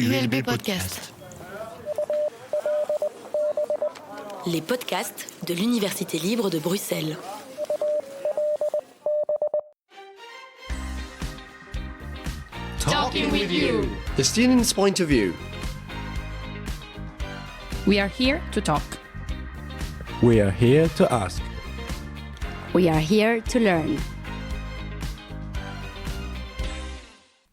ULB Podcast. Les podcasts de l'Université libre de Bruxelles. Talking with you. The student's point of view. We are here to talk. We are here to ask. We are here to learn.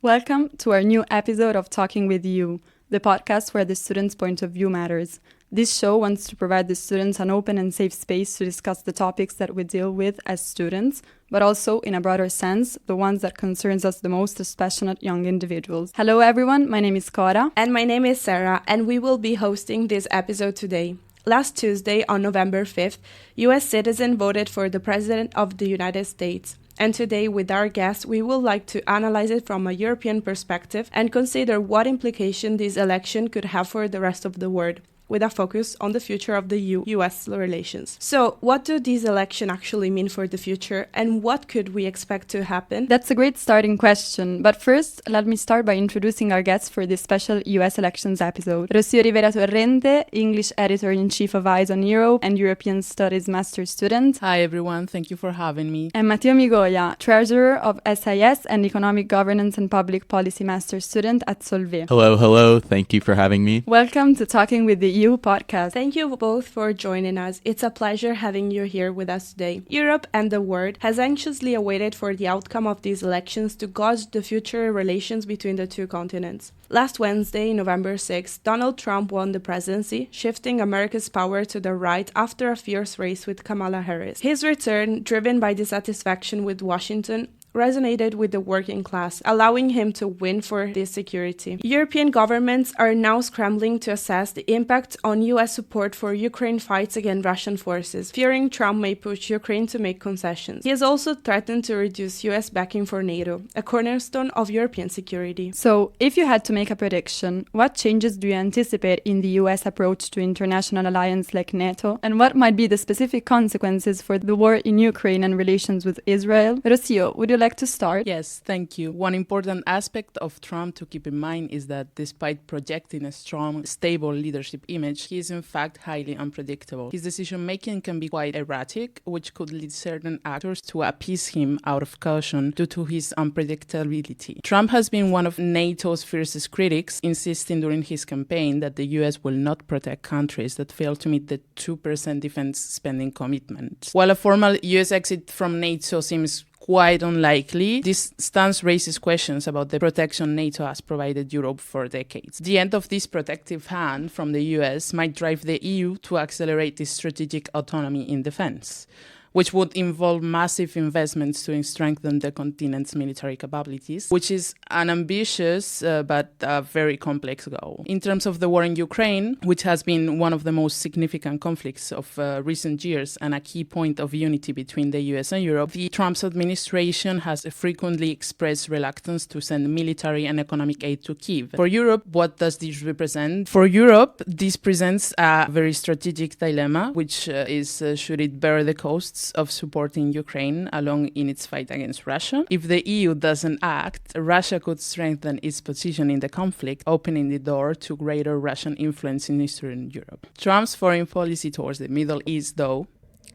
Welcome to our new episode of Talking with You, the podcast where the student's point of view matters. This show wants to provide the students an open and safe space to discuss the topics that we deal with as students, but also, in a broader sense, the ones that concerns us the most as passionate young individuals. Hello everyone, my name is Cora. And my name is Sarah, and we will be hosting this episode today. Last Tuesday, on November 5th, U.S. citizens voted for the President of the United States. And today, with our guests, we would like to analyze it from a European perspective and consider what implication this election could have for the rest of the world, with a focus on the future of the U.S. relations. So, what do these elections actually mean for the future, and what could we expect to happen? That's a great starting question, but first, let me start by introducing our guests for this special U.S. elections episode. Rocio Rivera Torrente, English Editor-in-Chief of SAIES on Europe and European Studies Master Student. Hi everyone, thank you for having me. And Mateo Migoya, Treasurer of SAIES and Economic Governance and Public Policy Master Student at Solvay. Hello, thank you for having me. Welcome to Talking with the EU podcast. Thank you both for joining us. It's a pleasure having you here with us today. Europe and the world has anxiously awaited for the outcome of these elections to gauge the future relations between the two continents. Last Wednesday, November 6, Donald Trump won the presidency, shifting America's power to the right after a fierce race with Kamala Harris. His return, driven by dissatisfaction with Washington, resonated with the working class, allowing him to win for this security. European governments are now scrambling to assess the impact on U.S. support for Ukraine fights against Russian forces, fearing Trump may push Ukraine to make concessions. He has also threatened to reduce U.S. backing for NATO, a cornerstone of European security. So, if you had to make a prediction, what changes do you anticipate in the U.S. approach to international alliance like NATO, and what might be the specific consequences for the war in Ukraine and relations with Israel? Rocio, would you like to start? Yes, thank you. One important aspect of Trump to keep in mind is that despite projecting a strong, stable leadership image, he is in fact highly unpredictable. His decision-making can be quite erratic, which could lead certain actors to appease him out of caution due to his unpredictability. Trump has been one of NATO's fiercest critics, insisting during his campaign that the US will not protect countries that fail to meet the 2% defense spending commitment. While a formal US exit from NATO seems quite unlikely, this stance raises questions about the protection NATO has provided Europe for decades. The end of this protective hand from the US might drive the EU to accelerate its strategic autonomy in defense, which would involve massive investments to strengthen the continent's military capabilities, which is an ambitious but very complex goal. In terms of the war in Ukraine, which has been one of the most significant conflicts of recent years and a key point of unity between the US and Europe, the Trump's administration has frequently expressed reluctance to send military and economic aid to Kyiv. For Europe, what does this represent? For Europe, this presents a very strategic dilemma, which is should it bear the costs of supporting Ukraine along in its fight against Russia? If the EU doesn't act, Russia could strengthen its position in the conflict, opening the door to greater Russian influence in Eastern Europe. Trump's foreign policy towards the Middle East, though,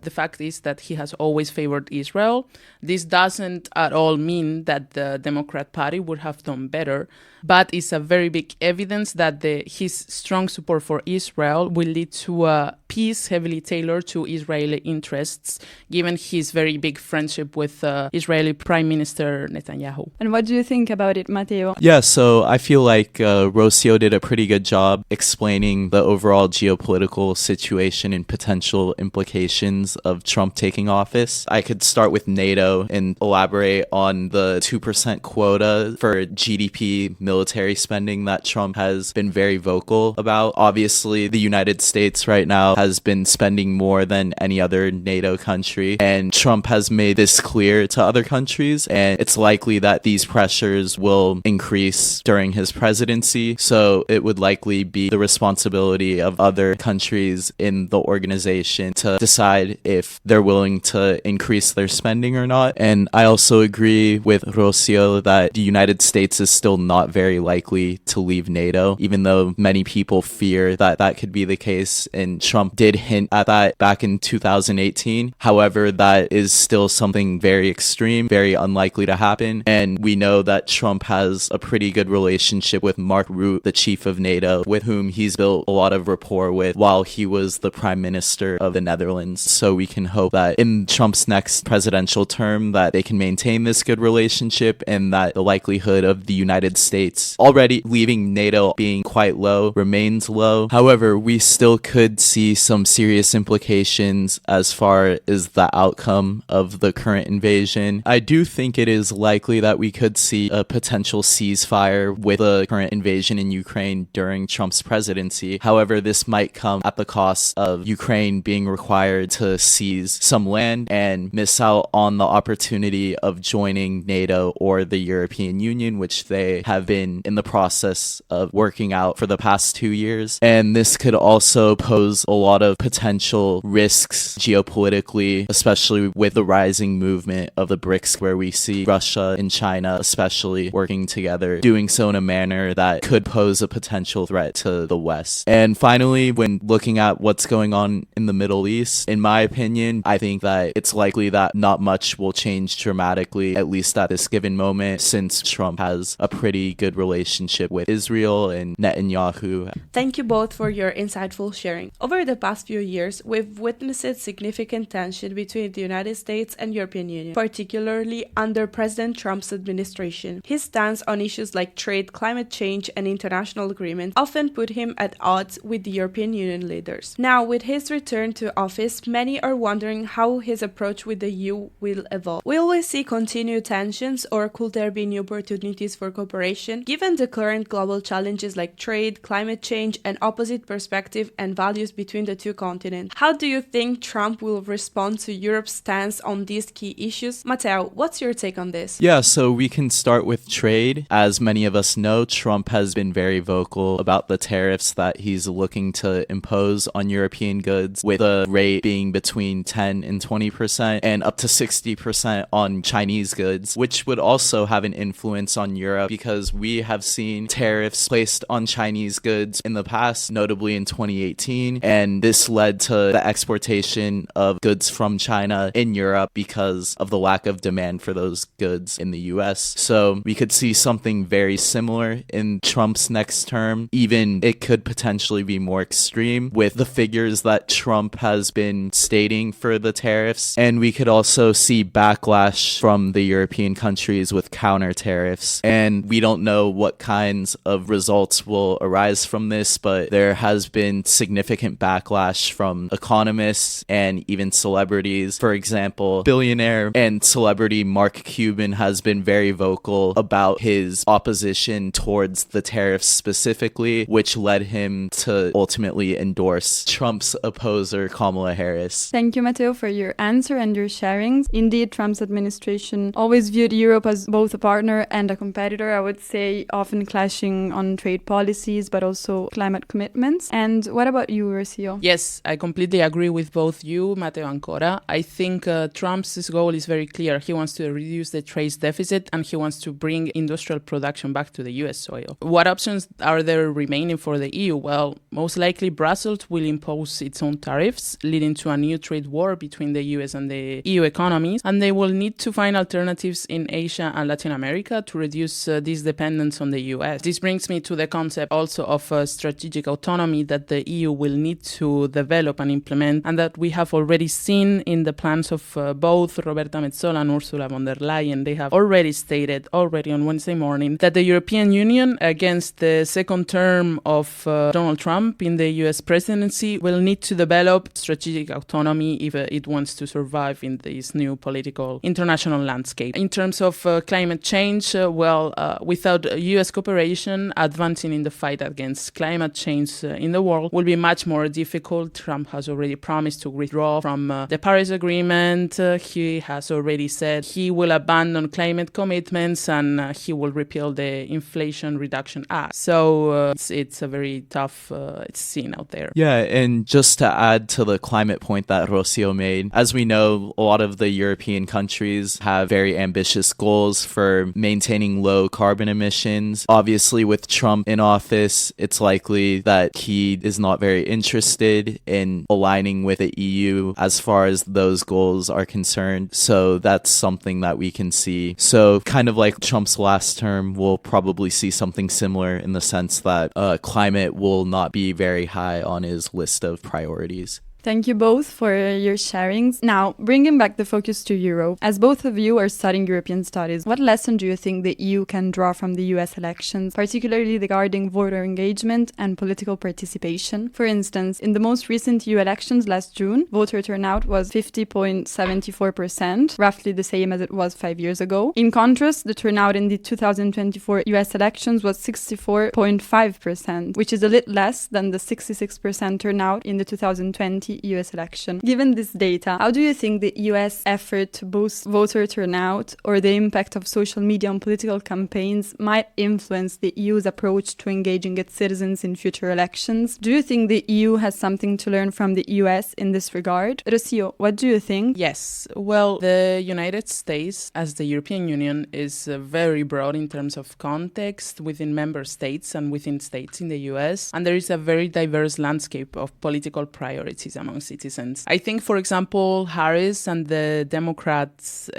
the fact is that he has always favored Israel. This doesn't at all mean that the Democrat Party would have done better, but it's a very big evidence that his strong support for Israel will lead to a peace heavily tailored to Israeli interests, given his very big friendship with Israeli Prime Minister Netanyahu. And what do you think about it, Mateo? Yeah, so I feel like Rocio did a pretty good job explaining the overall geopolitical situation and potential implications of Trump taking office. I could start with NATO and elaborate on the 2% quota for GDP military spending that Trump has been very vocal about. Obviously, the United States right now has been spending more than any other NATO country, and Trump has made this clear to other countries, and it's likely that these pressures will increase during his presidency. So it would likely be the responsibility of other countries in the organization to decide if they're willing to increase their spending or not. And I also agree with Rocio that the United States is still not very likely to leave NATO, even though many people fear that that could be the case, and Trump did hint at that back in 2018. However, that is still something very extreme, very unlikely to happen, and we know that Trump has a pretty good relationship with Mark Rutte, the chief of NATO, with whom he's built a lot of rapport with while he was the prime minister of the Netherlands. So we can hope that in Trump's next presidential term that they can maintain this good relationship, and that the likelihood of the United States already leaving NATO being quite low remains low. However, we still could see some serious implications as far as the outcome of the current invasion. I do think it is likely that we could see a potential ceasefire with the current invasion in Ukraine during Trump's presidency. However, this might come at the cost of Ukraine being required to seize some land and miss out on the opportunity of joining NATO or the European Union, which they have been in the process of working out for the past 2 years. And this could also pose a lot of potential risks geopolitically, especially with the rising movement of the BRICS, where we see Russia and China especially working together, doing so in a manner that could pose a potential threat to the West. And finally, when looking at what's going on in the Middle East, in my opinion, I think that it's likely that not much will change dramatically, at least at this given moment, since Trump has a pretty good relationship with Israel and Netanyahu. Thank you both for your insightful sharing. Over the past few years, we've witnessed significant tension between the United States and European Union, particularly under President Trump's administration. His stance on issues like trade, climate change, and international agreements often put him at odds with the European Union leaders. Now, with his return to office, many are wondering how his approach with the EU will evolve. Will we see continued tensions, or could there be new opportunities for cooperation? Given the current global challenges like trade, climate change, and opposite perspective and values between the two continents, how do you think Trump will respond to Europe's stance on these key issues? Mateo, what's your take on this? Yeah, so we can start with trade. As many of us know, Trump has been very vocal about the tariffs that he's looking to impose on European goods, with a rate being between 10 and 20% and up to 60% on Chinese goods, which would also have an influence on Europe, because we have seen tariffs placed on Chinese goods in the past, notably in 2018, and this led to the exportation of goods from China in Europe because of the lack of demand for those goods in the US. So we could see something very similar in Trump's next term. Even it could potentially be more extreme with the figures that Trump has been stating for the tariffs. And we could also see backlash from the European countries with counter tariffs. And we don't know what kinds of results will arise from this, but there has been significant backlash from economists and even celebrities. For example, billionaire and celebrity Mark Cuban has been very vocal about his opposition towards the tariffs specifically, which led him to ultimately endorse Trump's opposer, Kamala Harris. Thank you, Mateo, for your answer and your sharings. Indeed, Trump's administration always viewed Europe as both a partner and a competitor, I would say, often clashing on trade policies, but also climate commitments. And what about you, Rocio? Yes, I completely agree with both you, Mateo and Cora. I think Trump's goal is very clear. He wants to reduce the trade deficit, and he wants to bring industrial production back to the US soil. What options are there remaining for the EU? Well, most likely Brussels will impose its own tariffs, leading to a new trade war between the US and the EU economies, and they will need to find alternatives in Asia and Latin America to reduce this dependence on the US. This brings me to the concept also of strategic autonomy that the EU will need to develop and implement, and that we have already seen in the plans of both Roberta Metsola and Ursula von der Leyen. They have already stated on Wednesday morning that the European Union, against the second term of Donald Trump in the US presidency, will need to develop strategic autonomy if it wants to survive in this new political international landscape. In terms of climate change, without US cooperation, advancing in the fight against climate change in the world will be much more difficult difficult. Trump has already promised to withdraw from the Paris Agreement. He has already said he will abandon climate commitments and he will repeal the Inflation Reduction Act. So it's a very tough scene out there. Yeah, and just to add to the climate point that Rocio made, as we know, a lot of the European countries have very ambitious goals for maintaining low carbon emissions. Obviously, with Trump in office, it's likely that he is not very interested in aligning with the EU as far as those goals are concerned. So that's something that we can see. So kind of like Trump's last term, we'll probably see something similar in the sense that climate will not be very high on his list of priorities. Thank you both for your sharings. Now, bringing back the focus to Europe, as both of you are studying European studies, what lesson do you think the EU can draw from the US elections, particularly regarding voter engagement and political participation? For instance, in the most recent EU elections last June, voter turnout was 50.74%, roughly the same as it was 5 years ago. In contrast, the turnout in the 2024 US elections was 64.5%, which is a little less than the 66% turnout in the 2020 US election. Given this data, how do you think the US effort to boost voter turnout or the impact of social media on political campaigns might influence the EU's approach to engaging its citizens in future elections? Do you think the EU has something to learn from the US in this regard? Rocio, what do you think? Yes. Well, the United States, as the European Union, is very broad in terms of context within member states and within states in the US, and there is a very diverse landscape of political priorities among citizens. I think, for example, Harris and the Democrats'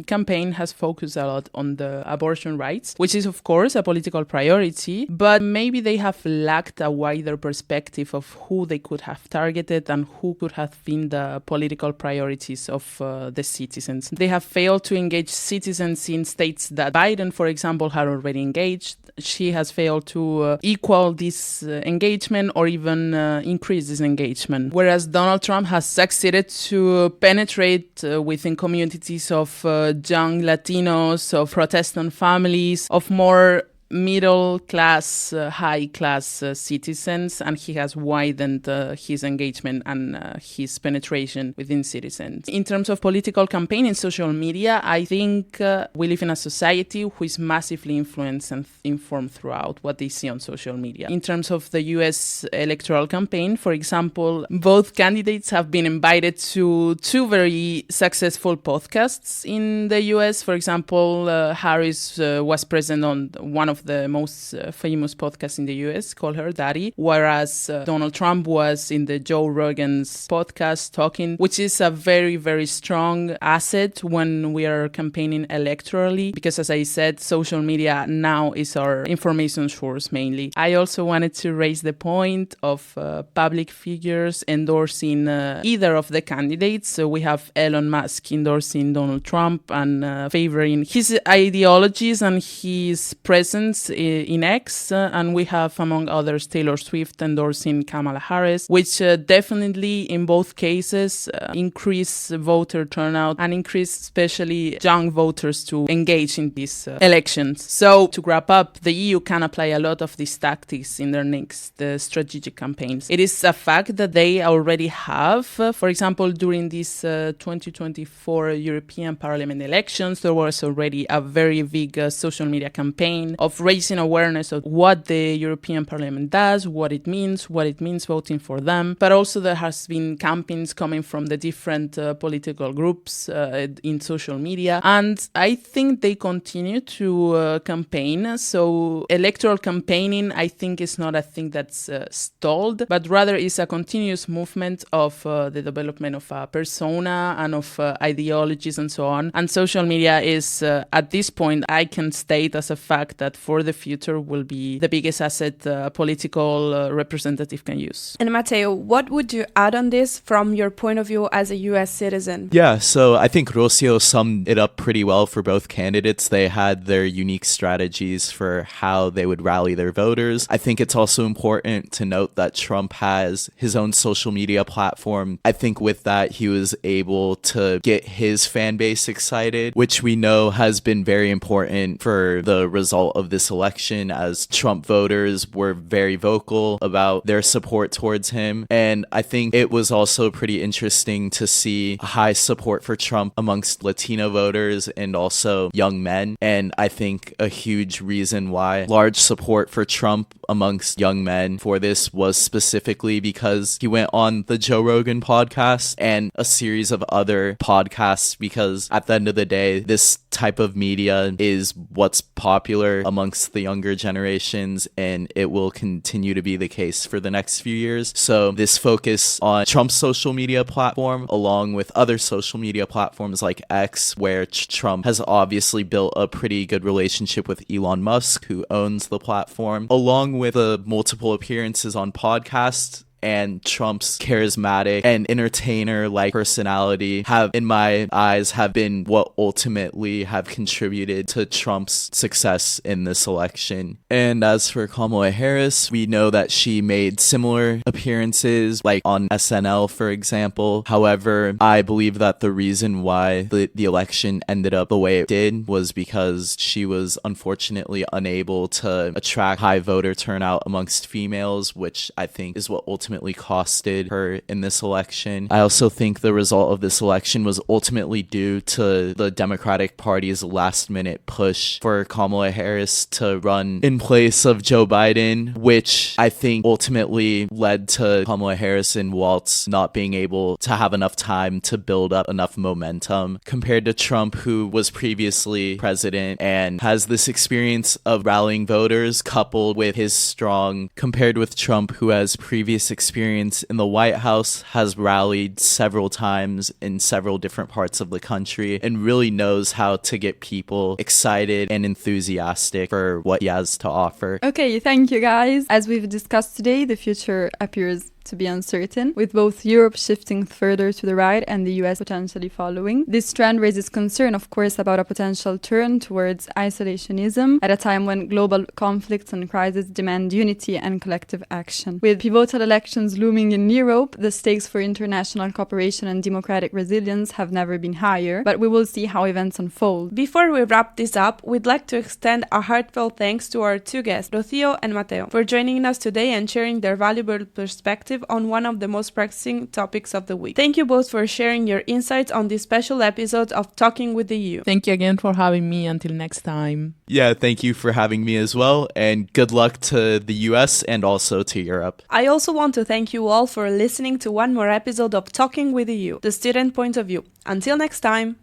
campaign has focused a lot on the abortion rights, which is, of course, a political priority, but maybe they have lacked a wider perspective of who they could have targeted and who could have been the political priorities of the citizens. They have failed to engage citizens in states that Biden, for example, had already engaged. She has failed to equal this engagement or even increase this engagement. Whereas Donald Trump has succeeded to penetrate within communities of young Latinos, of Protestant families, of more middle-class, high-class citizens, and he has widened his engagement and his penetration within citizens. In terms of political campaign in social media, I think we live in a society who is massively influenced and informed throughout what they see on social media. In terms of the US electoral campaign, for example, both candidates have been invited to two very successful podcasts in the US. For example, Harris was present on one of the most famous podcasts in the US, called Her Daddy, whereas Donald Trump was in the Joe Rogan's podcast Talking, which is a very, very strong asset when we are campaigning electorally, because as I said, social media now is our information source mainly. I also wanted to raise the point of public figures endorsing either of the candidates. So we have Elon Musk endorsing Donald Trump and favoring his ideologies and his presence in X, and we have, among others, Taylor Swift endorsing Kamala Harris, which definitely in both cases increase voter turnout and increase especially young voters to engage in these elections. So to wrap up, the EU can apply a lot of these tactics in their next strategic campaigns. It is a fact that they already have. For example, during these 2024 European Parliament elections, there was already a very big social media campaign of raising awareness of what the European Parliament does, what it means voting for them. But also there has been campaigns coming from the different political groups in social media. And I think they continue to campaign. So electoral campaigning, I think, is not a thing that's stalled, but rather is a continuous movement of the development of a persona and of ideologies and so on. And social media is, at this point, I can state as a fact that for the future will be the biggest asset a political representative can use. And Mateo, what would you add on this from your point of view as a US citizen? Yeah, so I think Rocio summed it up pretty well for both candidates. They had their unique strategies for how they would rally their voters. I think it's also important to note that Trump has his own social media platform. I think with that, he was able to get his fan base excited, which we know has been very important for the result of this election, as Trump voters were very vocal about their support towards him. And I think it was also pretty interesting to see high support for Trump amongst Latino voters and also young men. And I think a huge reason why large support for Trump amongst young men for this was specifically because he went on the Joe Rogan podcast and a series of other podcasts, because at the end of the day, this type of media is what's popular amongst the younger generations, and it will continue to be the case for the next few years. So this focus on Trump's social media platform, along with other social media platforms like X, where Trump has obviously built a pretty good relationship with Elon Musk, who owns the platform, along with the multiple appearances on podcasts and Trump's charismatic and entertainer-like personality have, in my eyes, have been what ultimately have contributed to Trump's success in this election. And as for Kamala Harris, we know that she made similar appearances, like on SNL, for example. However, I believe that the reason why the election ended up the way it did was because she was unfortunately unable to attract high voter turnout amongst females, which I think is what ultimately costed her in this election. I also think the result of this election was ultimately due to the Democratic Party's last-minute push for Kamala Harris to run in place of Joe Biden, which I think ultimately led to Kamala Harris and Walz not being able to have enough time to build up enough momentum compared to Trump, who was previously president and has this experience of rallying voters, coupled with his strong, compared with Trump, who has previous experience in the White House, has rallied several times in several different parts of the country, and really knows how to get people excited and enthusiastic for what he has to offer. Okay, thank you guys. As we've discussed today, the future appears to be uncertain, with both Europe shifting further to the right and the US potentially following. This trend raises concern, of course, about a potential turn towards isolationism at a time when global conflicts and crises demand unity and collective action. With pivotal elections looming in Europe, the stakes for international cooperation and democratic resilience have never been higher, but we will see how events unfold. Before we wrap this up, we'd like to extend a heartfelt thanks to our two guests, Rocio and Mateo, for joining us today and sharing their valuable perspective on one of the most pressing topics of the week. Thank you both for sharing your insights on this special episode of Talking with the EU. Thank you again for having me. Until next time. Yeah, thank you for having me as well, and good luck to the US and also to Europe. I also want to thank you all for listening to one more episode of Talking with the EU, the student point of view. Until next time.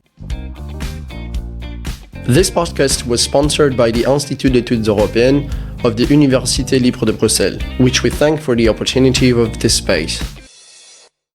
This podcast was sponsored by the Institut d'études européennes of the Université Libre de Bruxelles, which we thank for the opportunity of this space.